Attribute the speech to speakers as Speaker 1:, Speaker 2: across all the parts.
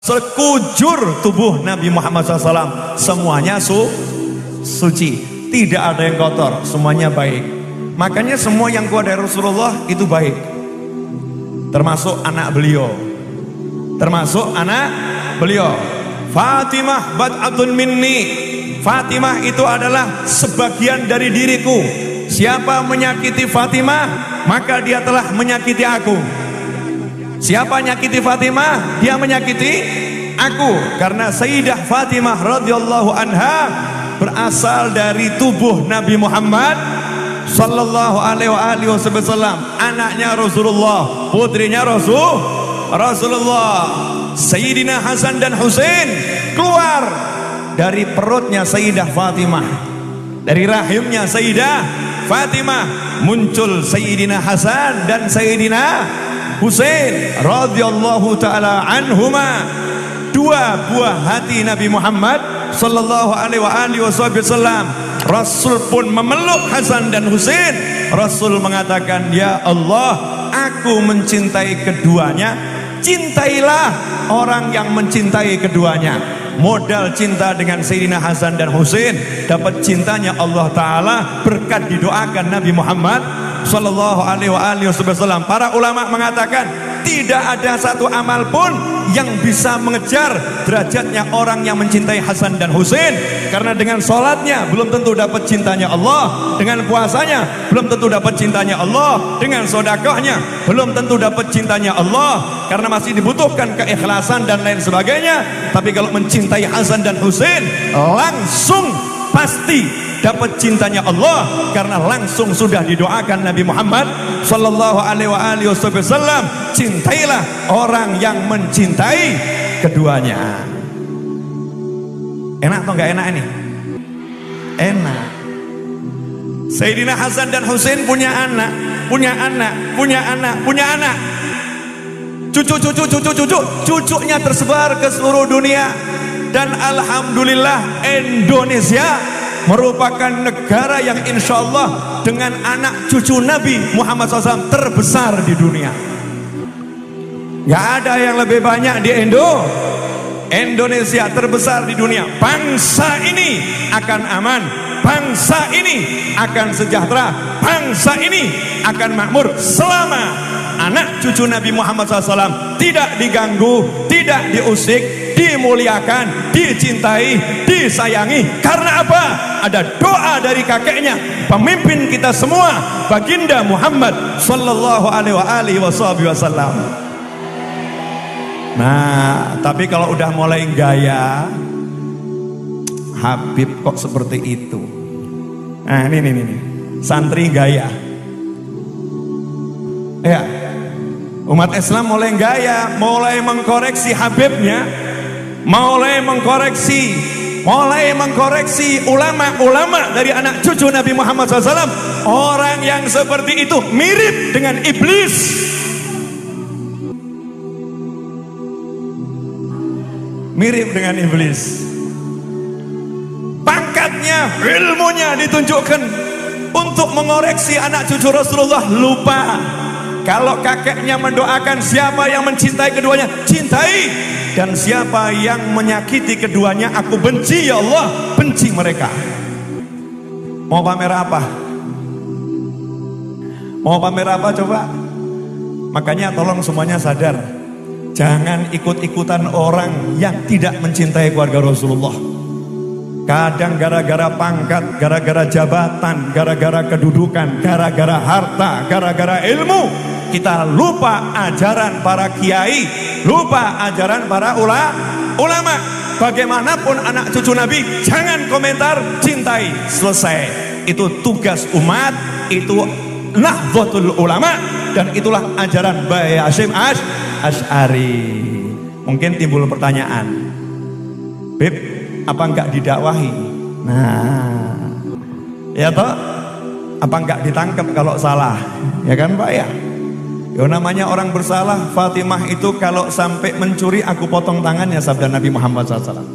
Speaker 1: sekujur tubuh Nabi Muhammad SAW semuanya suci, tidak ada yang kotor, semuanya baik. Makanya semua yang keluar dari Rasulullah itu baik, termasuk anak beliau, Fatimah bad'atun minni. Fatimah itu adalah sebagian dari diriku. Siapa menyakiti Fatimah, maka dia telah menyakiti aku. Siapa nyakiti Fatimah, dia menyakiti aku. Karena Sayyidah Fatimah radhiyallahu anha berasal dari tubuh Nabi Muhammad sallallahu alaihi wasallam, anaknya Rasulullah, putrinya Rasulullah. Sayyidina Hasan dan Husain keluar dari perutnya Sayyidah Fatimah, dari rahimnya Sayyidah Fatimah muncul Sayyidina Hasan dan Sayyidina Husain radhiyallahu taala anhuma, dua buah hati Nabi Muhammad sallallahu alaihi wasallam. Rasul pun memeluk Hasan dan Husain. Rasul mengatakan, ya Allah, aku mencintai keduanya, cintailah orang yang mencintai keduanya. Modal cinta dengan Sayyidina Hasan dan Husain, dapat cintanya Allah Ta'ala berkat didoakan Nabi Muhammad sallallahu alaihi wasallam. Para ulama mengatakan tidak ada satu amal pun yang bisa mengejar derajatnya orang yang mencintai Hasan dan Husain. Karena dengan sholatnya belum tentu dapat cintanya Allah, dengan puasanya belum tentu dapat cintanya Allah, dengan sedekahnya belum tentu dapat cintanya Allah, karena masih dibutuhkan keikhlasan dan lain sebagainya. Tapi kalau mencintai Hasan dan Husain, langsung pasti dapat cintanya Allah, karena langsung sudah didoakan Nabi Muhammad sallallahu alaihi wasallam, cintailah orang yang mencintai keduanya. Enak atau enggak enak ini? Enak. Sayyidina Hasan dan Husain punya anak. Cucunya tersebar ke seluruh dunia. Dan alhamdulillah Indonesia merupakan negara yang insya Allah dengan anak cucu Nabi Muhammad SAW terbesar di dunia. Gak ada yang lebih banyak di Indonesia, terbesar di dunia. Bangsa ini akan aman, bangsa ini akan sejahtera, bangsa ini akan makmur selama anak cucu Nabi Muhammad SAW tidak diganggu, tidak diusik, dimuliakan, dicintai, disayangi. Karena apa? Ada doa dari kakeknya, pemimpin kita semua, baginda Muhammad sallallahu alaihi wasallam. Nah, tapi kalau udah mulai gaya, Habib kok seperti itu. Nah, ini santri gaya. Ya, umat Islam mulai gaya, mulai mengkoreksi Habibnya, mulai mengkoreksi ulama-ulama dari anak cucu Nabi Muhammad SAW. Orang yang seperti itu mirip dengan iblis. Mirip dengan iblis. Pangkatnya, ilmunya ditunjukkan untuk mengoreksi anak cucu Rasulullah. Lupa kalau kakeknya mendoakan siapa yang mencintai keduanya, cintai. Dan siapa yang menyakiti keduanya, aku benci, ya Allah, benci mereka. Mau pamer apa? Mau pamer apa coba? Makanya tolong semuanya sadar, jangan ikut-ikutan orang yang tidak mencintai keluarga Rasulullah. Kadang gara-gara pangkat, gara-gara jabatan, gara-gara kedudukan, gara-gara harta, gara-gara ilmu, kita lupa ajaran para kiai, lupa ajaran para ulama. Bagaimanapun anak cucu Nabi, jangan komentar, cintai, selesai. Itu tugas umat, itu Nahdlatul Ulama, dan itulah ajaran Bayi Hasyim Asy'ari. Mungkin timbul pertanyaan, Bib, apa enggak didakwahi? Nah, ya toh, apa enggak ditangkap kalau salah? Ya kan Pak ya? Ya namanya orang bersalah. Fatimah itu kalau sampai mencuri, aku potong tangannya, sabda Nabi Muhammad SAW.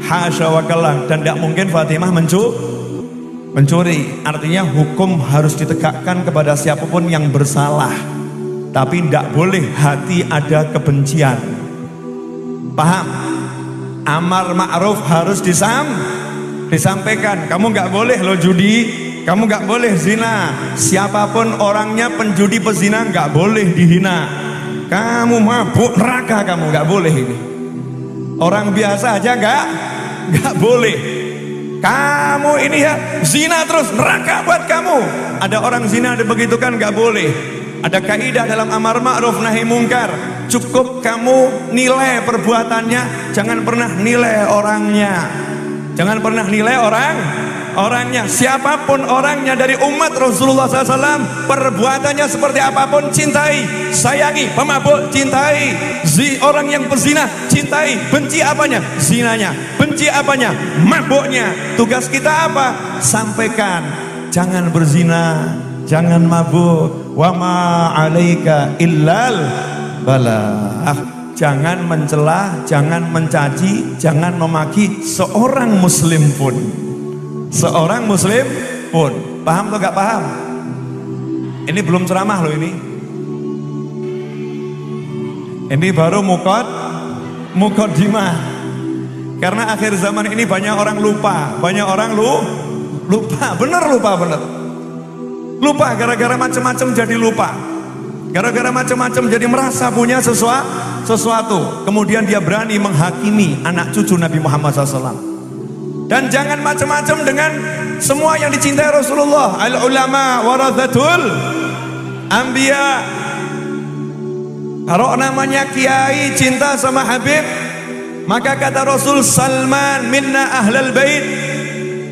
Speaker 1: Hasya wa kallah. Dan tidak mungkin Fatimah mencuri. Artinya hukum harus ditegakkan kepada siapapun yang bersalah. Tapi tidak boleh hati ada kebencian. Paham? Amar ma'ruf harus disampaikan. Kamu nggak boleh lo judi, kamu nggak boleh zina. Siapapun orangnya, penjudi pezina nggak boleh dihina. Kamu mabuk neraka, kamu nggak boleh ini. Orang biasa aja nggak boleh. Kamu ini ya zina terus, neraka buat kamu. Ada orang zina ada begitu kan, nggak boleh. Ada kaidah dalam amar ma'ruf nahi mungkar. Cukup kamu nilai perbuatannya, jangan pernah nilai orangnya. Jangan pernah nilai orangnya. Siapapun orangnya dari umat Rasulullah SAW, perbuatannya seperti apapun, cintai, sayangi. Pemabuk, cintai. Orang yang berzina, cintai. Benci apanya? Zinanya. Benci apanya? Mabuknya. Tugas kita apa? Sampaikan. Jangan berzina, jangan mabuk. Wa ma 'alaika illal balagh. Jangan mencela, jangan mencaci, jangan memaki seorang muslim pun. Seorang muslim pun. Paham atau gak paham? Ini belum ceramah loh ini. Ini baru muqaddimah. Karena akhir zaman ini banyak orang lupa. Banyak orang lupa. Bener lupa. Lupa gara-gara macam-macam jadi lupa. Gara-gara macam-macam jadi merasa punya sesuatu. Kemudian dia berani menghakimi anak cucu Nabi Muhammad SAW. Dan jangan macam-macam dengan semua yang dicintai Rasulullah. Al-ulama warathatul anbiya. Kalau namanya kiai cinta sama Habib, maka kata Rasul, Salman minna ahlal bait.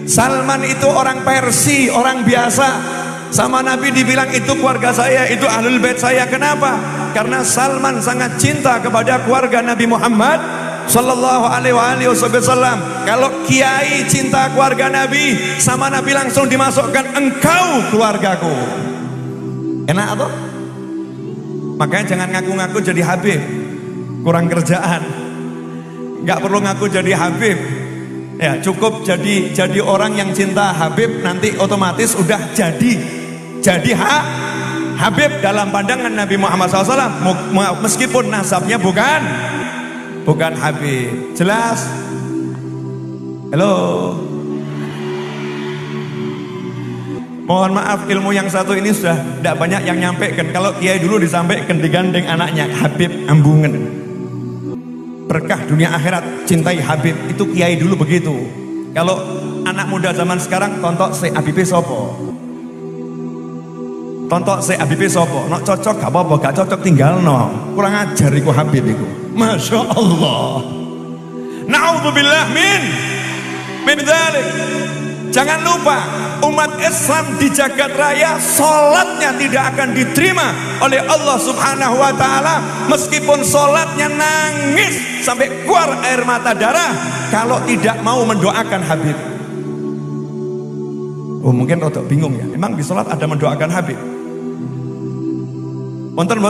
Speaker 1: Salman itu orang Persia, orang biasa. Sama Nabi dibilang itu keluarga saya, itu ahlul bait saya. Kenapa? Karena Salman sangat cinta kepada keluarga Nabi Muhammad Sallallahu alaihi wasallam. Kalau kiai cinta keluarga Nabi, sama Nabi langsung dimasukkan, engkau keluargaku. Enak atau? Makanya jangan ngaku-ngaku jadi Habib, kurang kerjaan. Nggak perlu ngaku jadi Habib. Ya cukup jadi orang yang cinta Habib, nanti otomatis udah jadi Habib dalam pandangan Nabi Muhammad SAW. Meskipun nasabnya bukan Habib. Jelas? Halo. Mohon maaf, ilmu yang satu ini sudah tidak banyak yang nyampaikan. Kalau kiai dulu disampaikan digandeng anaknya, Habib Ambungen. Berkah dunia akhirat, cintai Habib. Itu kiai dulu begitu. Kalau anak muda zaman sekarang, tontok se Habib sopo. Tontok se Habib sopo. Nok cocok gak apa-apa, gak cocok tinggal no. Kurang ajar iku Habib iku. Masya Allah. Na'udzubillah min dzalik. Jangan lupa, umat Islam di jagat raya sholatnya tidak akan diterima oleh Allah Subhanahu wa ta'ala. Meskipun sholatnya nangis sampai keluar air mata darah, kalau tidak mau mendoakan Habib. Oh mungkin rotok bingung ya, emang di sholat ada mendoakan Habib? Wonten.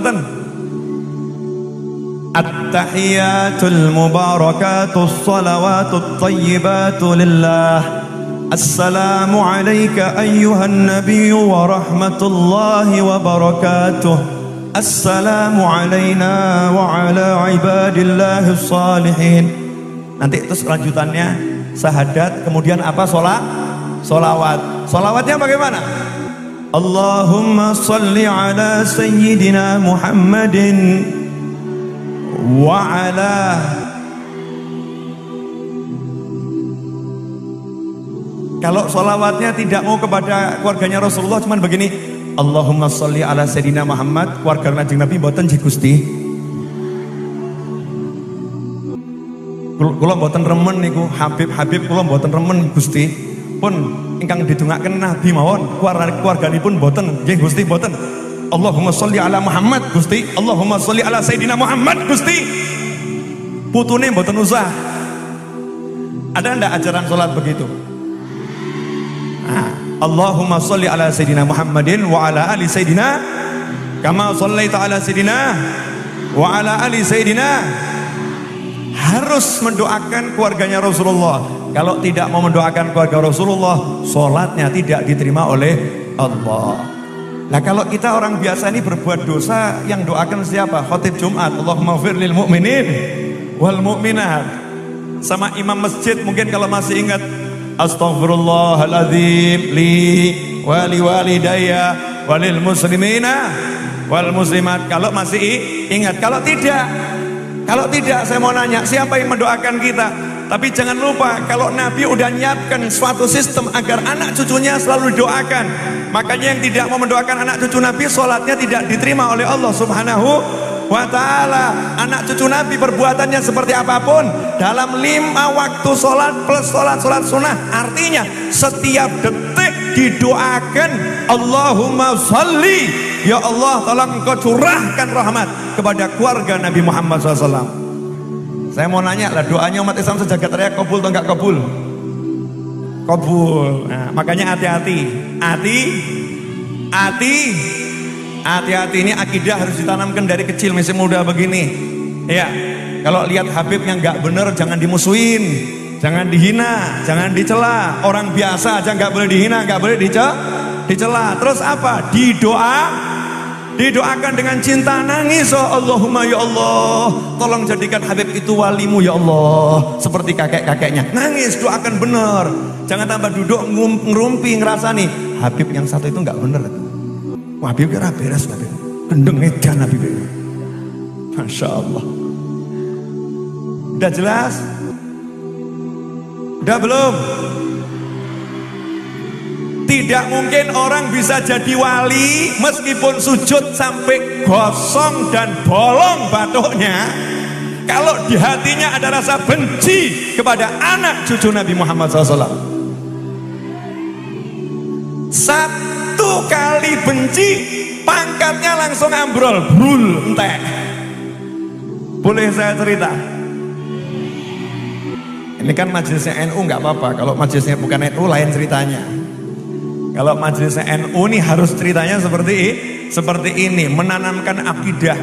Speaker 1: At-tahiyatul mubarakatus salawatut tayyibatu lillah. Assalamu alayka ayyuhan nabiyyu wa rahmatullahi wa barakatuh. Assalamu alayna wa ala ibadillahi salihin. Nanti terus lanjutannya syahadat, kemudian apa? Solawat. Solawatnya bagaimana? Allahumma salli ala sayyidina Muhammadin wa ala. Kalau solawatnya tidak mau kepada keluarganya Rasulullah, cuman begini, Allahumma sholli ala sayyidina Muhammad, keluarga Kanjeng Nabi mboten nggih Gusti. Kula mboten remen niku Habib kula mboten remen Gusti. Pun ingkang didongaaken Nabi mawon, keluarganipun mboten nggih Gusti mboten. Allahumma sholli ala Muhammad Gusti. Allahumma sholli ala sayyidina Muhammad Gusti. Putune mboten usah. Ada ndak ajaran salat begitu? Allahumma sholli ala sayyidina Muhammadin wa ala ali sayyidina kama shallaita ala sayyidina wa ala ali sayyidina. Harus mendoakan keluarganya Rasulullah. Kalau tidak mau mendoakan keluarga Rasulullah, sholatnya tidak diterima oleh Allah. Nah kalau kita orang biasa ini berbuat dosa, yang doakan siapa? Khotib Jumat, Allahumma ighfir lil mu'minin wal mu'minat. Sama imam masjid mungkin kalau masih ingat, astaghfirullahaladzim li wali walidayya walil muslimina wal muslimat. Kalau masih ingat, kalau tidak saya mau nanya, siapa yang mendoakan kita? Tapi jangan lupa, kalau Nabi udah nyiapkan suatu sistem agar anak cucunya selalu didoakan. Makanya yang tidak mau mendoakan anak cucu Nabi, sholatnya tidak diterima oleh Allah Subhanahu wa ta'ala. Anak cucu Nabi perbuatannya seperti apapun, dalam 5 waktu sholat plus sholat sunnah, artinya setiap detik didoakan, Allahumma sholli, ya Allah tolong engkau curahkan rahmat kepada keluarga Nabi Muhammad SAW. Saya mau nanya lah, doanya umat Islam sejagat raya kabul atau enggak kabul? Kabul. Nah, makanya hati-hati ini akidah harus ditanamkan dari kecil, masih muda begini. Ya, kalau lihat Habib yang enggak bener jangan dimusuhin, jangan dihina, jangan dicela. Orang biasa aja enggak boleh dihina, enggak boleh dicela. Terus apa? Didoakan dengan cinta, nangis, oh Allahumma ya Allah tolong jadikan Habib itu walimu ya Allah, seperti kakek-kakeknya. Nangis, doakan bener, jangan tambah duduk ngerumpi ngerasa nih Habib yang satu itu nggak bener. Wah, Habib kira beres, Habib gendeng edan Habib. Masya Allah. Udah jelas? Udah belum? Tidak mungkin orang bisa jadi wali meskipun sujud sampai gosong dan bolong batuknya, kalau di hatinya ada rasa benci kepada anak cucu Nabi Muhammad SAW. Satu kali benci, pangkatnya langsung ambrol, brul, entek. Boleh saya cerita? Ini kan majelisnya NU, nggak apa-apa. Kalau majelisnya bukan NU lain ceritanya. Kalau majelisnya NU nih harus ceritanya seperti ini, menanamkan akidah,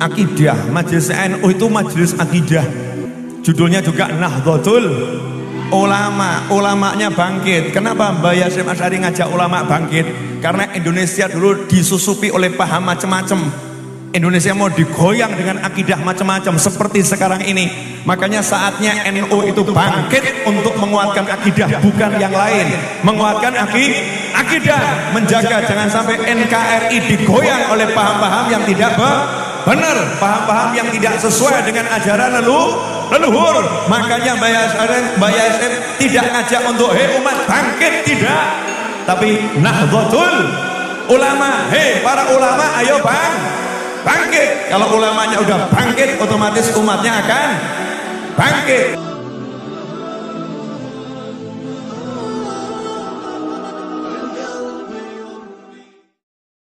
Speaker 1: akidah. Majelisnya NU itu majelis akidah. Judulnya juga Nahdlatul Ulama, ulamanya bangkit. Kenapa Mbak Hasyim Asy'ari ngajak ulama bangkit? Karena Indonesia dulu disusupi oleh paham macam-macam. Indonesia mau digoyang dengan akidah macam-macam seperti sekarang ini. Makanya saatnya NU itu bangkit untuk menguatkan akidah, bukan yang lain. Menguatkan akidah, menjaga jangan sampai NKRI digoyang oleh paham-paham yang tidak benar, paham-paham yang tidak sesuai dengan ajaran leluhur. Makanya Mbak Hasyim tidak ngajak untuk hei umat bangkit, tidak. Tapi Nahdlatul Ulama, hei para ulama ayo bangkit. Kalau ulamanya udah bangkit, otomatis umatnya akan bangkit.